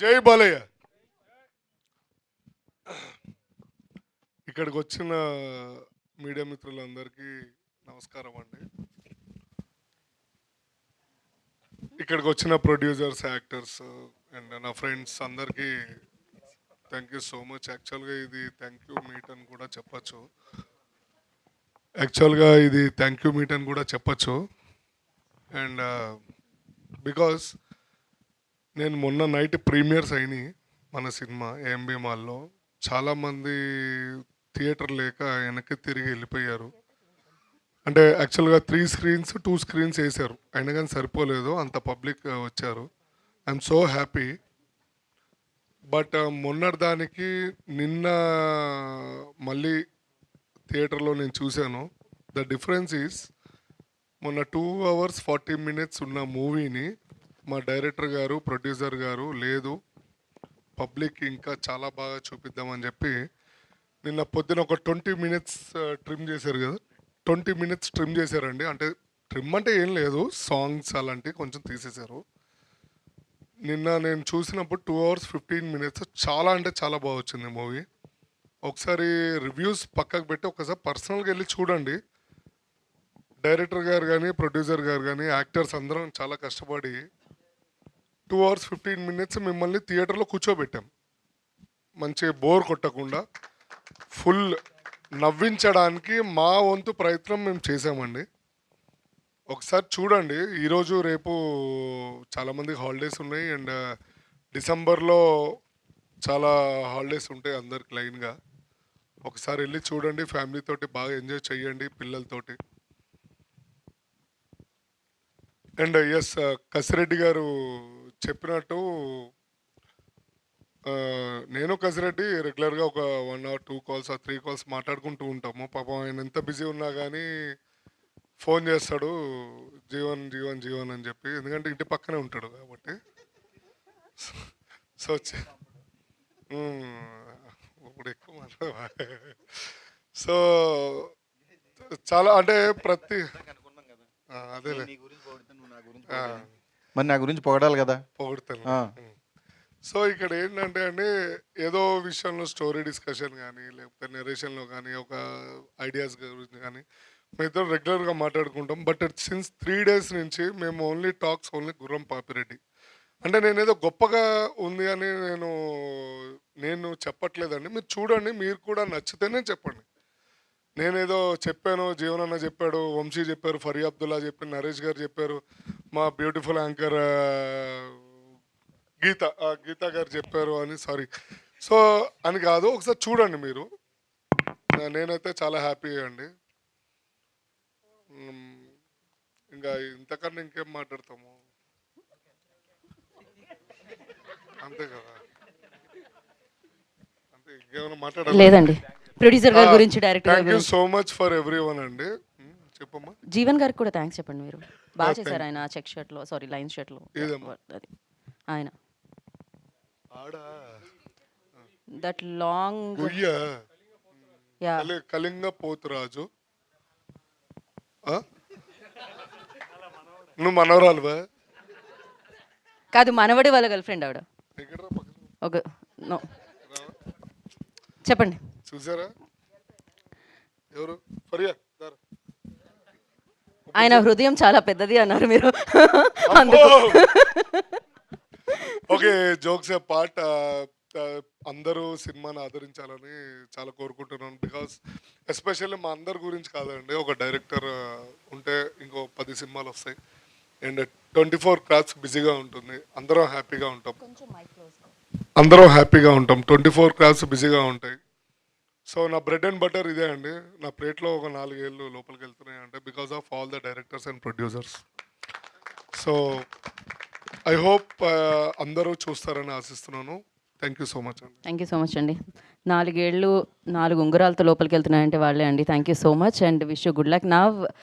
జై బాలయ్య. ఇక్కడికి వచ్చిన మీడియా మిత్రులందరికీ నమస్కారం అండి. ఇక్కడికి వచ్చిన ప్రొడ్యూసర్స్, యాక్టర్స్ అండ్ నా ఫ్రెండ్స్ అందరికీ థ్యాంక్ యూ సో మచ్. యాక్చువల్గా ఇది థ్యాంక్ యూ మీట్ అని కూడా చెప్పచ్చు. అండ్ బికాస్ నేను మొన్న నైట్ ప్రీమియర్స్ అయినాయి మన సినిమా ఏఎంబి మాల్లో. చాలామంది థియేటర్ లేక వెనక్కి తిరిగి వెళ్ళిపోయారు. అంటే యాక్చువల్గా 3 స్క్రీన్స్ 2 స్క్రీన్స్ వేశారు, అయినా కానీ సరిపోలేదు, అంత పబ్లిక్ వచ్చారు. I'm so happy. బట్ మొన్నటి దానికి నిన్న మళ్ళీ థియేటర్లో నేను చూశాను. ద డిఫరెన్స్ ఈస్ మొన్న 2 hours 40 minutes ఉన్న మూవీని మా డైరెక్టర్ గారు, ప్రొడ్యూసర్ గారు లేదు పబ్లిక్ ఇంకా చాలా బాగా చూపిద్దామని చెప్పి నిన్న పొద్దున ఒక 20 minutes ట్రిమ్ చేశారు కదా. 20 minutes ట్రిమ్ చేశారండి. అంటే ట్రిమ్ అంటే ఏం లేదు, సాంగ్స్ అలాంటివి కొంచెం తీసేశారు. నిన్న నేను చూసినప్పుడు 2 hours 15 minutes చాలా అంటే చాలా బాగా వచ్చింది మూవీ. ఒకసారి రివ్యూస్ పక్కకు పెట్టి ఒకసారి పర్సనల్గా వెళ్ళి చూడండి. డైరెక్టర్ గారు కానీ, ప్రొడ్యూసర్ గారు కానీ, యాక్టర్స్ అందరం చాలా కష్టపడి 2 hours 15 minutes మిమ్మల్ని థియేటర్లో కూర్చోబెట్టాం. మంచి బోర్ కొట్టకుండా ఫుల్ నవ్వించడానికి మా వంతు ప్రయత్నం మేము చేసామండి. ఒకసారి చూడండి. ఈరోజు రేపు చాలామందికి హాలిడేస్ ఉన్నాయి అండ్ డిసెంబర్లో చాలా హాలిడేస్ ఉంటాయి అందరికి లైన్గా. ఒకసారి వెళ్ళి చూడండి, ఫ్యామిలీతోటి బాగా ఎంజాయ్ చేయండి, పిల్లలతోటి. అండ్ ఎస్, కసిరెడ్డి గారు చెప్పినట్టు నేను కసిరెడ్డి రెగ్యులర్గా ఒక 1 or 2 calls or 3 calls మాట్లాడుకుంటూ ఉంటాము. పాపం ఆయన ఎంత బిజీ ఉన్నా కానీ ఫోన్ చేస్తాడు, జీవన్ జీవన్ జీవన్ అని చెప్పి, ఎందుకంటే ఇంటి పక్కనే ఉంటాడు కాబట్టి. సో ఇప్పుడు ఎక్కువ మాట్లాడ. సో చాలా అంటే ప్రతి అదేలే మరి నా గురించి పొగడాలి కదా. పొగుడుతాను. సో ఇక్కడ ఏంటంటే అండి, ఏదో విషయంలో స్టోరీ డిస్కషన్ కానీ లేకపోతే నెరేషన్లో కానీ ఒక ఐడియాస్ గురించి కానీ మేము ఇద్దరు రెగ్యులర్గా మాట్లాడుకుంటాం. బట్ సిన్స్ 3 days నుంచి మేము ఓన్లీ గుర్రం పాపిరెడ్డి. అంటే నేనేదో గొప్పగా ఉంది అని నేను చెప్పట్లేదండి. మీరు చూడండి, మీరు కూడా నచ్చితేనే చెప్పండి. నేనేదో చెప్పాను, జీవనన్న చెప్పాడు, వంశీ చెప్పారు, ఫరీ అబ్దుల్లా చెప్పారు, నరేష్ గారు చెప్పారు, మా బ్యూటిఫుల్ యాంకర్ గీత గారు చెప్పారు అని, సారీ, సో అని కాదు. ఒకసారి చూడండి మీరు. నేనైతే చాలా హ్యాపీ అండి. ఇంకా ఇంతకన్నా ఇంకేం మాట్లాడతాము, అంతే కదా. అంతే, ఇంకేమైనా మాట్లాడాలి లేదండి. ప్రొడ్యూసర్ గారి గురించి, డైరెక్టర్ గారి థ్యాంక్ యూ గురించి, సో మచ్ ఫర్ ఎవ్రీవన్ అండి. చెప్పమ్మా. జీవన్ గారికి కూడా థ్యాంక్స్ చెప్పండి. మీరు బాగా చేశారు. ఆయన చెక్ షర్ట్ లో, సారీ లైన్ షర్ట్ లో, ఏదమ్మా? అది ఆయన ఆడా దట్ లాంగ్ గుయ్య యా కళింగ పోతురాజు. నువ్వు మనవరాలువా? కాదు, మనవడి వాళ్ళ గర్ల్ ఫ్రెండ్ ఆవిడ. ఎక్కడ్రా పక్కన? ఒక నో చెప్పండి. చూసారా ఎవరు? ఫరియా దారా. ఆయన హృదయం చాలా పెద్దది అన్నారు మీరు. Okay, jokes part. అందరూ సినిమాని ఆదరించాలని చాలా కోరుకుంటున్నాను. బికాస్ ఎస్పెషల్లీ మా అందరి గురించి కాదండి, ఒక డైరెక్టర్ ఉంటే ఇంకో 10 సినిమాలు వస్తాయి అండ్ 24 crafts బిజీగా ఉంటుంది. అందరం హ్యాపీగా ఉంటాం. 24 crafts బిజీగా ఉంటాయి. సో నా బ్రెడ్ అండ్ బటర్ ఇదే అండి. నా ప్లేట్లో ఒక 4 ఏళ్ళు లోపలికి వెళ్తున్నాయి అంటే because of all the directors and producers. So I hope అందరూ చూస్తారని ఆశిస్తున్నాను. థ్యాంక్ యూ సో మచ్ అండి. థ్యాంక్ యూ సో మచ్ అండి. 4 ఏళ్ళు 4 ఉంగరాలతో లోపలికి వెళ్తున్నాయంటే వాళ్ళే అండి. Thank you so much and wish you good luck. నా